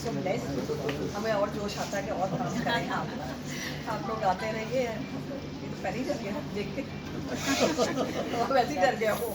So blessed, हमें और जोश आता है कि और काम करें आप लोग आते रहिए। पहले ही डर गया देख के तो वैसे ही डर गया वो।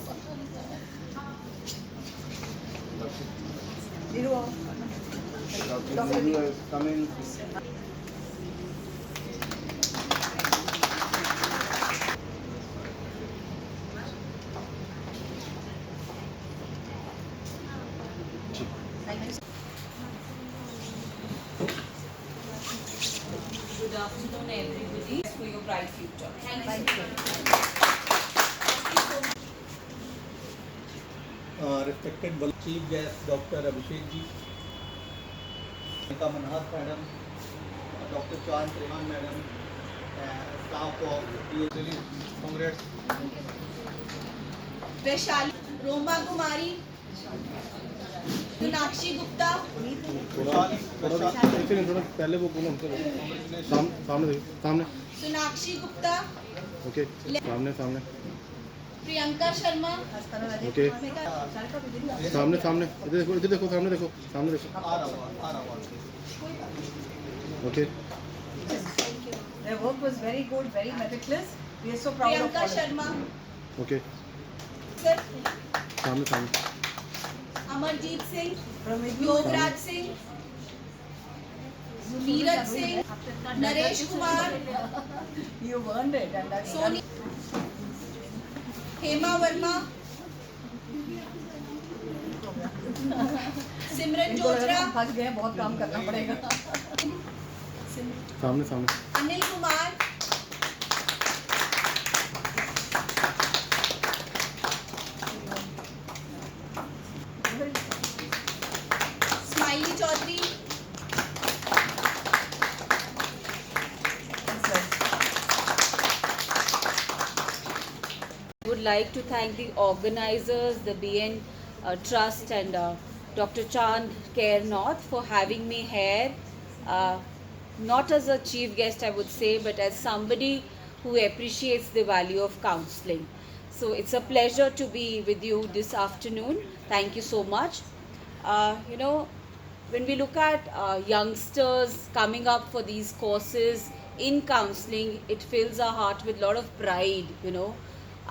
Good afternoon, everybody, for your bright future. Thank you. Respected Chief Guest Dr. Abhishek ji, Nika Manhar Madam, Dr. Chand Trehan Madam, staff of DSL, Congrats. Vaishali, Roma कुमारी, मीनाक्षी गुप्ता, थोड़ा पहले वो बोलो हमसे सामने सामने सोनाक्षी गुप्ता, ओके सामने प्रियंका शर्मा, ओके सामने इधर देखो सामने देखो okay Their work was very good, very meticulous. We are so proud of Priyanka all of them. Sharma, okay sir, सामने Amarjeet Singh, From Yograj Singh, Neeraj Singh, Naresh Kumar, You earned it, and that's Soni, Hema Verma, सिमरन जोत्रा, फंस गए, बहुत काम करना पड़ेगा। सामने Anil Kumar, Smiley Chaudhary, Would like to thank the organizers, the BN Trust and Dr. Chand Care North for having me here. Not as a chief guest, I would say, but as somebody who appreciates the value of counseling. So it's a pleasure to be with you this afternoon. Thank you so much. When we look at youngsters coming up for these courses in counseling, it fills our heart with a lot of pride.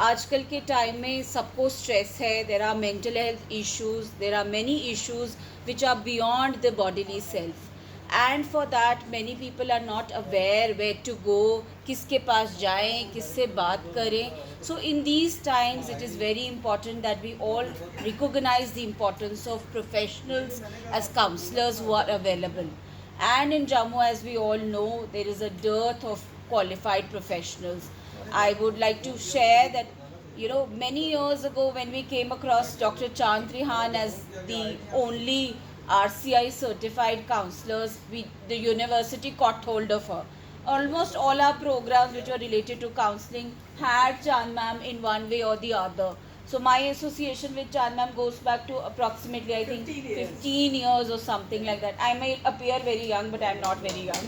आजकल के time में सबको stress है, there are mental health issues, there are many issues which are beyond the bodily self, and for that many people are not aware where to go, किसके पास जाएं, किससे बात करें. So in these times it is very important that we all recognise the importance of professionals as counsellors who are available. And in Jammu, as we all know, there is a dearth of qualified professionals. I would like to share that, many years ago when we came across Dr. Chand Trehan as the only RCI certified counselors, the university caught hold of her. Almost all our programs which were related to counseling had Chand ma'am in one way or the other. So my association with Chand ma'am goes back to approximately, I think, 15 years or something like that. I may appear very young, but I'm not very young.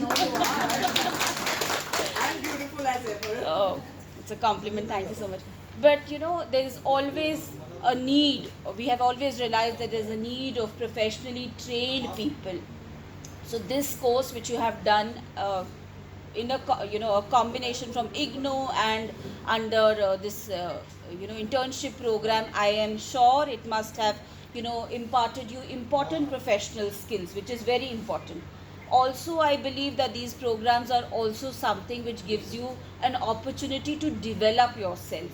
I'm beautiful as ever. Oh, it's a compliment. Thank you so much. But there is always a need. We have always realized that there is a need of professionally trained people. So this course which you have done in a combination from IGNO and under this internship program, I am sure it must have imparted you important professional skills, which is very important. Also, I believe that these programs are also something which gives you an opportunity to develop yourself.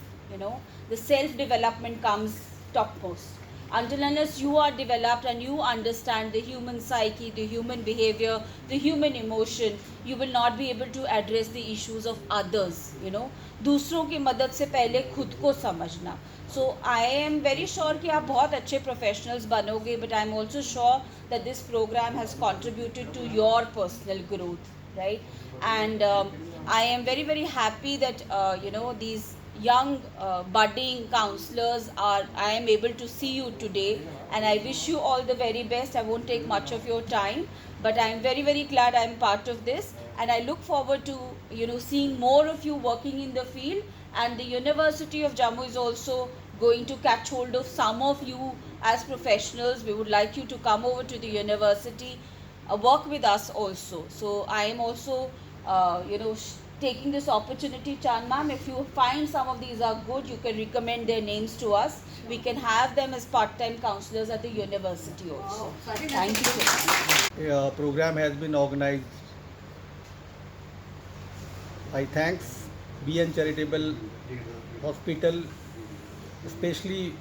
The self development comes topmost. Until unless you are developed and you understand the human psyche, the human behavior, the human emotion, you will not be able to address the issues of others. दूसरों की मदद से पहले खुद को समझना. So I am very sure कि आप बहुत अच्छे professionals बनोगे, but I am also sure that this program has contributed to your personal growth, right? And I am very, very happy that these young budding counselors I am able to see you today, and I wish you all the very best. I won't take much of your time, but I am very, very glad I am part of this, and I look forward to seeing more of you working in the field. And the University of Jammu is also going to catch hold of some of you as professionals, we would like you to come over to the university, work with us also. So I am also, taking this opportunity, Chan ma'am, if you find some of these are good, you can recommend their names to us. We can have them as part-time counselors at the university also. So I think Thank that's you so much. A program has been organized. I thanks BN Charitable Hospital, especially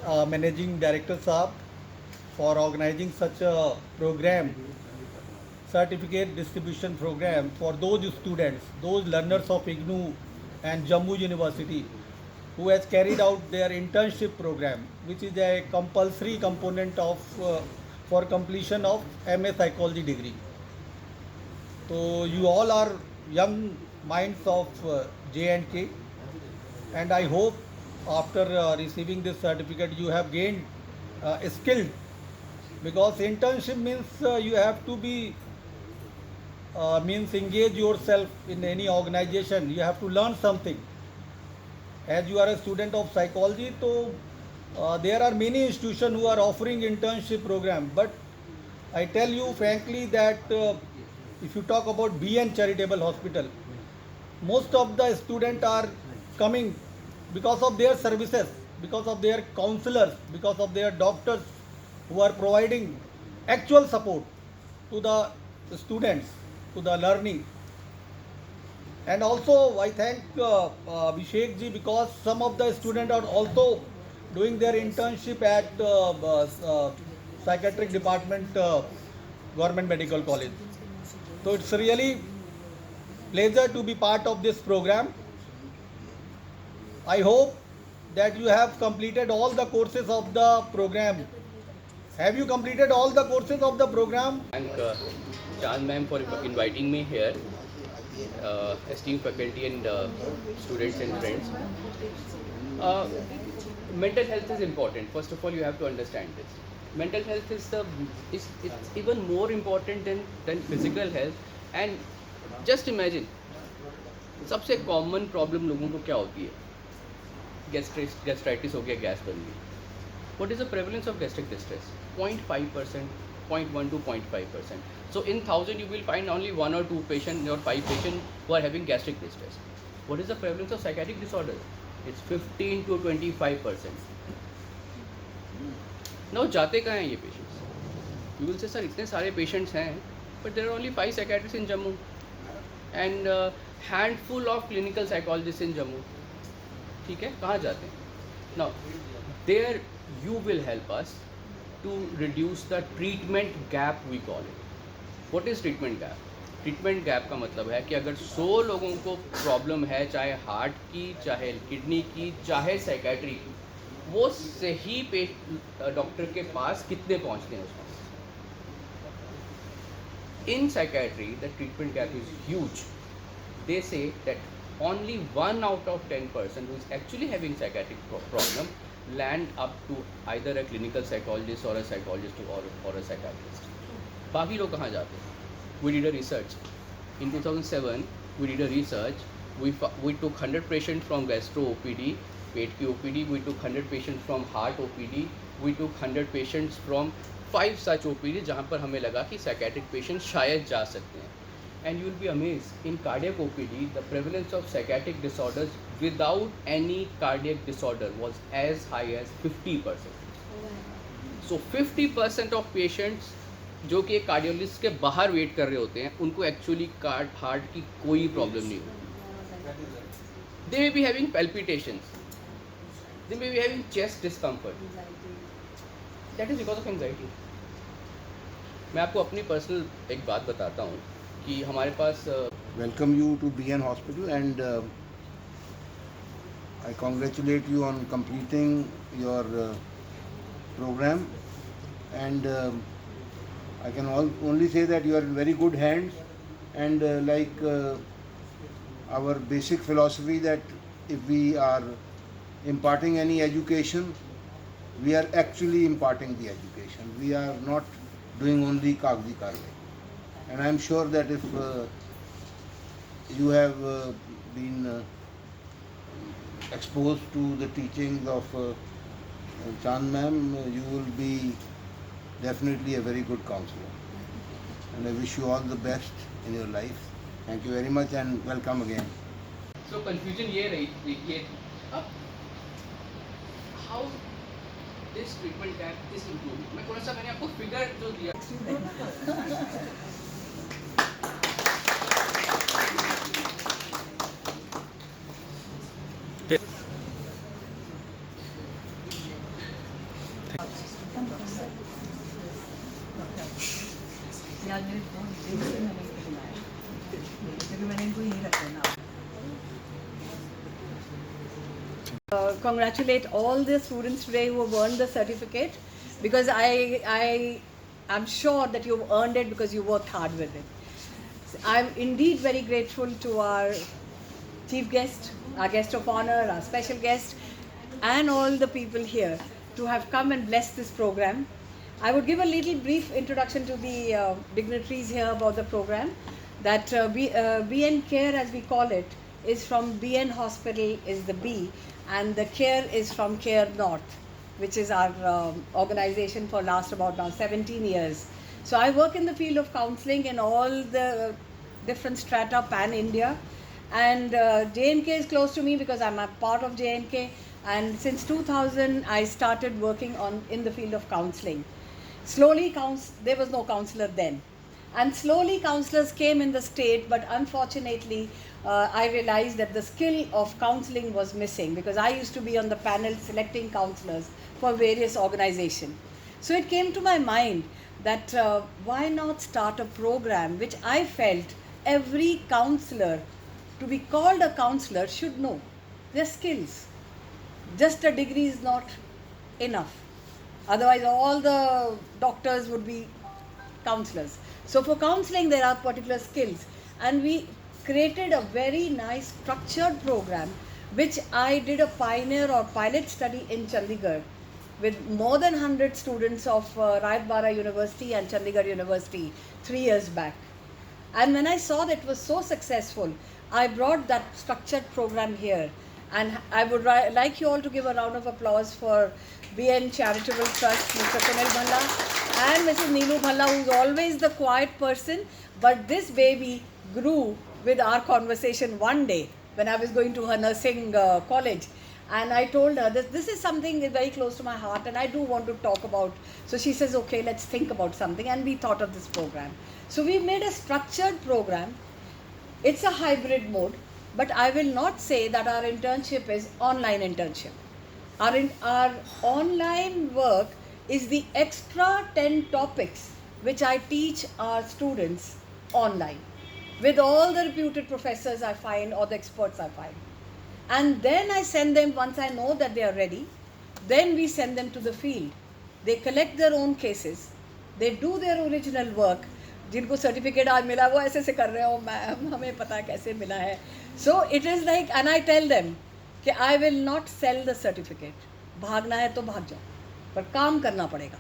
Managing Director Saab, for organizing such a program, certificate distribution program for those students, those learners of IGNOU and Jammu University who has carried out their internship program, which is a compulsory component of for completion of MA Psychology degree. So you all are young minds of J&K, and I hope after receiving this certificate you have gained skilled, because internship means you have to be means engage yourself in any organization. You have to learn something. As you are a student of psychology, so there are many institutions who are offering internship program, but I tell you frankly that if you talk about BN Charitable Hospital, most of the students are coming because of their services, because of their counselors, because of their doctors who are providing actual support to the students, to the learning. And also I thank Abhishek ji, because some of the students are also doing their internship at psychiatric department, Government Medical College. So it's really pleasure to be part of this program. I hope that you have completed all the courses of the program. Have you completed all the courses of the program? Thank Chan ma'am for inviting me here, esteemed faculty and students and friends. Mental health is important. First of all, you have to understand this. Mental health is it's even more important than physical health. And just imagine, सबसे common problem लोगों को क्या होती है? Gastritis हो गया, gas बन गई. What is the prevalence of gastric distress? 0.5%, 0.1 to 0.5%. So in 1,000 you will find only 1 or 2 patients or 5 patients who are having gastric distress. What is the prevalence of psychiatric disorders? It's 15 to 25%. Now जाते कहाँ हैं ये patients? You will say, sir, इतने सारे patients हैं, but there are only 5 psychiatrists in Jammu and handful of clinical psychologists in Jammu. ठीक है, कहाँ जाते हैं? Now there you will help us to reduce the treatment gap, we call it. What is treatment gap? Treatment gap का मतलब है कि अगर 100 लोगों को प्रॉब्लम है, चाहे हार्ट की, चाहे किडनी की, चाहे साइकेट्री की, वो सही डॉक्टर के पास कितने पहुंचते हैं उसमें? In psychiatry, the treatment gap is huge. They say that only 1 out of 10 person who is actually having psychiatric problem land up to either a clinical psychologist or a psychologist or a psychiatrist. बाकी लोग कहाँ जाते हैं? We did a research. In 2007, we did a research. We took 100 patients from gastro OPD, पेट की OPD. We took 100 patients from heart OPD. We took 100 patients from 5 such OPD जहाँ पर हमें लगा कि psychiatric patients शायद जा सकते हैं. And you will be amazed, in cardiac OPD, the prevalence of psychiatric disorders without any cardiac disorder was as high as 50%. So 50% of patients जो कि एक कार्डियोलॉजिस्ट के बाहर वेट कर रहे होते हैं, उनको एक्चुअली हार्ट की कोई प्रॉब्लम नहीं होती. They may be having palpitations. They may be having chest discomfort. That is because of anxiety. मैं आपको अपनी पर्सनल एक बात बताता हूँ कि हमारे पास welcome you to BN Hospital, and I congratulate you on completing your program, and I can only say that you are in very good hands, and like our basic philosophy that if we are imparting any education, we are actually imparting the education. We are not doing only kagzi karwai. And I am sure that if you have been exposed to the teachings of Chand ma'am, you will be definitely a very good counselor. And I wish you all the best in your life. Thank you very much and welcome again. So confusion ये रही ये अब how this treatment gap is improving. मैं थोड़ा सा मैंने आपको figure जो दिया यार मेरे फोन से मैंने इनको बुलाया क्योंकि मैंने इनको यहीं रख देना congratulate all the students today who have earned the certificate because I'm sure that you've earned it because you worked hard with it. I'm indeed very grateful to our chief guest, our guest of honor, our special guest, and all the people here to have come and bless this program. I would give a little brief introduction to the dignitaries here about the program. That BN Care, as we call it, is from BN Hospital is the B, and the Care is from Care North, which is our organization for last about now 17 years. So I work in the field of counseling in all the different strata pan-India, and JNK is close to me because I'm a part of JNK, and since 2000 I started working in the field of counseling. Slowly there was no counselor then, and slowly counselors came in the state, but unfortunately I realized that the skill of counseling was missing because I used to be on the panel selecting counselors for various organizations. So it came to my mind that why not start a program which I felt every counselor, to be called a counselor, should know their skills. Just a degree is not enough. Otherwise all the doctors would be counselors. So for counseling there are particular skills, and we created a very nice structured program which I did a pioneer or pilot study in Chandigarh with more than 100 students of Rayatbara University and Chandigarh University 3 years back. And when I saw that it was so successful, I brought that structured program here. And I would like you all to give a round of applause for BN Charitable Trust, Mr. Kunal Bhalla and Mrs. Neelu Bhalla, who's always the quiet person. But this baby grew with our conversation one day when I was going to her nursing college. And I told her that this is something very close to my heart and I do want to talk about. So she says, okay, let's think about something. And we thought of this program. So we made a structured program. It's a hybrid mode. But I will not say that our internship is online internship. Our online work is the extra 10 topics which I teach our students online with all the reputed professors I find or the experts I find. And then I send them, once I know that they are ready, then we send them to the field. They collect their own cases, they do their original work. जिनको certificate आज मिला वो ऐसे कर रहे हो ma'am, हमें पता कैसे मिला है. So it is like, and I tell them कि I will not sell the certificate. भागना है तो भाग जाओ, पर काम करना पड़ेगा.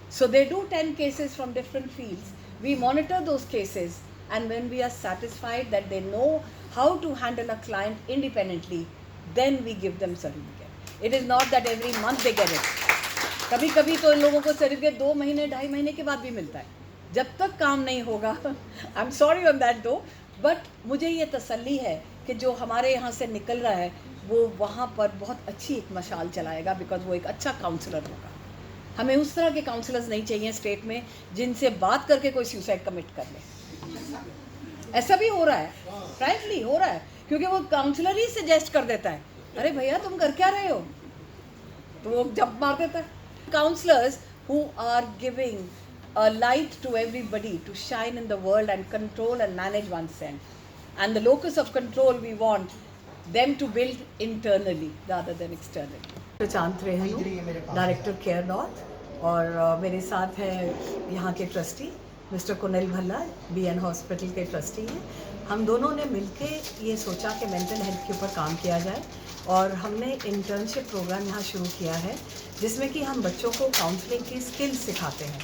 So they do 10 cases from different fields. We monitor those cases, and when we are satisfied that they know how to handle a client independently, then we give them certificate. It is not that every month they get it. कभी कभी तो इन लोगों को certificate 2 महीने 2.5 महीने के बाद भी मिलता है. जब तक काम नहीं होगा, I am sorry on that दो, बट मुझे ये तसल्ली है कि जो हमारे यहाँ से निकल रहा है वो वहाँ पर बहुत अच्छी एक मशाल चलाएगा, बिकॉज वो एक अच्छा काउंसलर होगा. हमें उस तरह के काउंसलर्स नहीं चाहिए स्टेट में जिनसे बात करके कोई सुसाइड कमिट कर ले. ऐसा भी हो रहा है, फ्रैंकली हो रहा है, क्योंकि वो काउंसलर ही सजेस्ट कर देता है, अरे भैया तुम कर क्या रहे हो, तो वो जब मार देता है. Counsellors who are giving a light to everybody to shine in the world and control and manage oneself. And the locus of control we want them to build internally rather than externally. Prashant Rehnu, director Care North, और मेरे साथ हैं यहाँ के trustee mister Kunal Bhalla, BN hospital के trustee हैं. हम दोनों ने मिलके ये सोचा कि मेंटल हेल्थ के ऊपर काम किया जाए, और हमने इंटर्नशिप प्रोग्राम यहाँ शुरू किया है जिसमें कि हम बच्चों को काउंसलिंग की स्किल्स सिखाते हैं.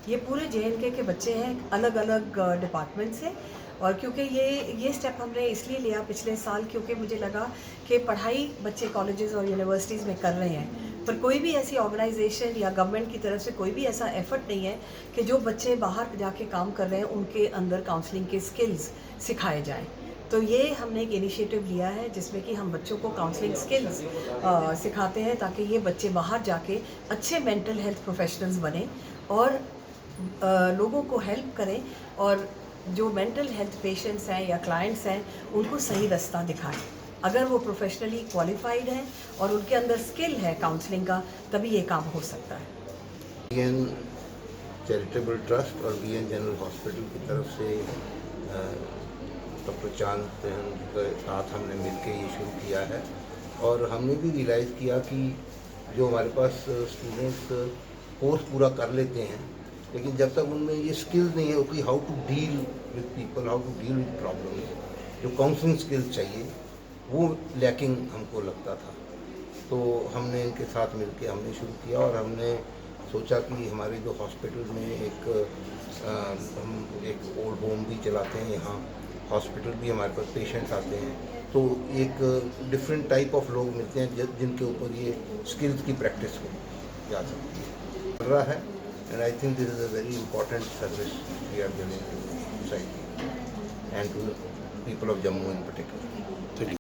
ये पूरे JNK के बच्चे हैं अलग अलग डिपार्टमेंट से, और क्योंकि ये स्टेप हमने इसलिए लिया पिछले साल क्योंकि मुझे लगा कि पढ़ाई बच्चे कॉलेजेस और यूनिवर्सिटीज़ में कर रहे हैं, पर कोई भी ऐसी ऑर्गेनाइजेशन या गवर्नमेंट की तरफ से कोई भी ऐसा एफर्ट नहीं है कि जो बच्चे बाहर जाके काम कर रहे हैं उनके अंदर काउंसलिंग के स्किल्स सिखाए जाएं। तो ये हमने एक इनिशिएटिव लिया है जिसमें कि हम बच्चों को काउंसलिंग स्किल्स सिखाते हैं ताकि ये बच्चे बाहर जाके अच्छे मेंटल हेल्थ प्रोफेशनल्स बने और लोगों को हेल्प करें और जो मेंटल हेल्थ पेशेंट्स हैं या क्लाइंट्स हैं उनको सही रास्ता दिखाएं। अगर वो प्रोफेशनली क्वालिफाइड हैं और उनके अंदर स्किल है काउंसलिंग का, तभी ये काम हो सकता है। BN चैरिटेबल ट्रस्ट और BN जनरल हॉस्पिटल की तरफ से डॉक्टर चांद के साथ हमने मिलकर ये शुरू किया है और हमने भी रियलाइज़ किया कि जो हमारे पास स्टूडेंट्स कोर्स पूरा कर लेते हैं लेकिन जब तक उनमें ये स्किल्स नहीं है कि how to deal with people, how to deal with problems, जो काउंसलिंग स्किल्स चाहिए वो लैकिंग हमको लगता था। तो हमने इनके साथ मिलकर हमने शुरू किया और हमने सोचा कि हमारे जो हॉस्पिटल में हम एक ओल्ड होम भी चलाते हैं, यहाँ हॉस्पिटल भी हमारे पास पेशेंट्स आते हैं, तो एक डिफरेंट टाइप ऑफ लोग मिलते हैं जिनके ऊपर ये स्किल्स की प्रैक्टिस हो जा सकती है कर रहा है। And I think this is a very important service we are giving to society and to people of Jammu in particular.